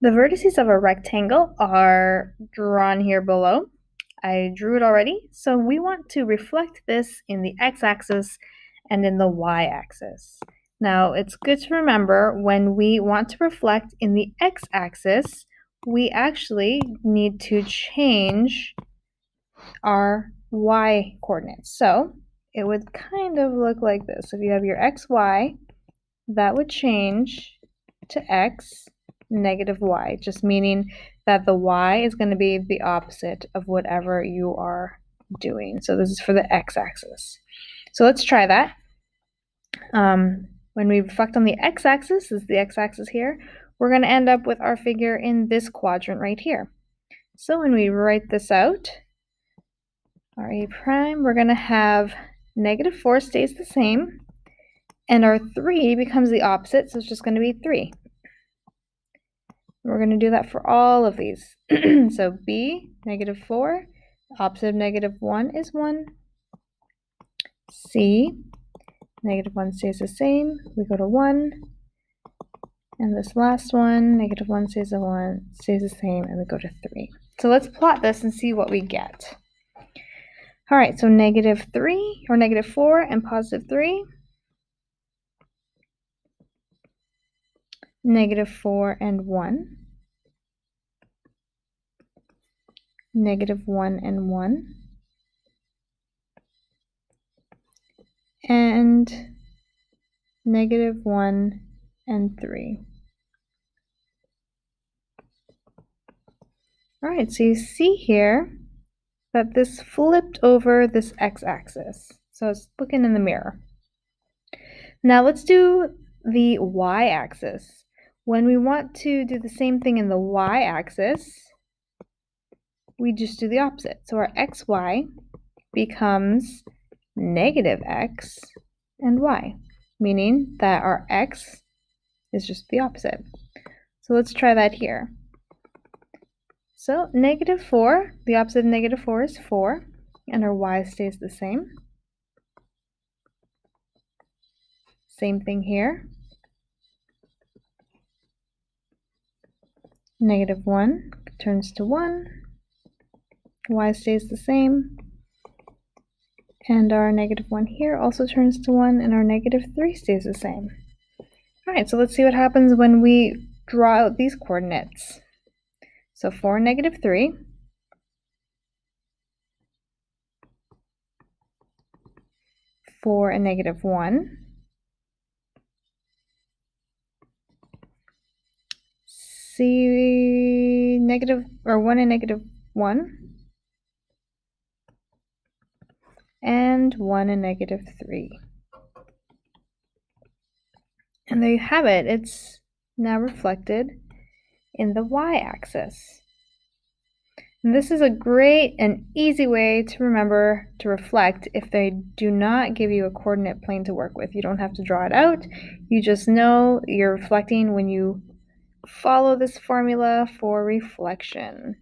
The vertices of a rectangle are drawn here below. I drew it already, so we want to reflect this in the x-axis and in the y-axis. Now, it's good to remember when we want to reflect in the x-axis, we actually need to change our y coordinates. So it would kind of look like this. If you have your xy, that would change to x negative y, just meaning that the y is going to be the opposite of whatever you are doing. So this is for the x-axis. So let's try that. When we reflect on the x-axis, this is the x-axis here, we're going to end up with our figure in this quadrant right here. So when we write this out, our a prime, we're going to have negative 4 stays the same, and our 3 becomes the opposite, so it's just going to be 3. We're going to do that for all of these. So b, negative 4, opposite of negative 1 is 1. C, negative 1 stays the same, we go to 1. And this last one, negative 1 stays the same, and we go to 3. So let's plot this and see what we get. All right, so negative 3, or negative 4 and positive 3. Negative 4 and 1. Negative 1 and 1. And negative 1 and 3. All right, so you see here that this flipped over this x-axis. So it's looking in the mirror. Now let's do the y-axis. When we want to do the same thing in the y-axis, we just do the opposite. So our xy becomes negative x and y, meaning that our x is just the opposite. So let's try that here. So negative 4, the opposite of negative 4 is 4, and our y stays the same. Same thing here. Negative 1 turns to 1, y stays the same, and our negative 1 here also turns to 1, and our negative 3 stays the same. All right, so let's see what happens when we draw out these coordinates. So 4 and negative 3. 4 and negative 1. C negative, or 1 and negative 1. And 1 and negative 3. And there you have it. It's now reflected in the y-axis. And this is a great and easy way to remember to reflect if they do not give you a coordinate plane to work with. You don't have to draw it out. You just know you're reflecting when you follow this formula for reflection.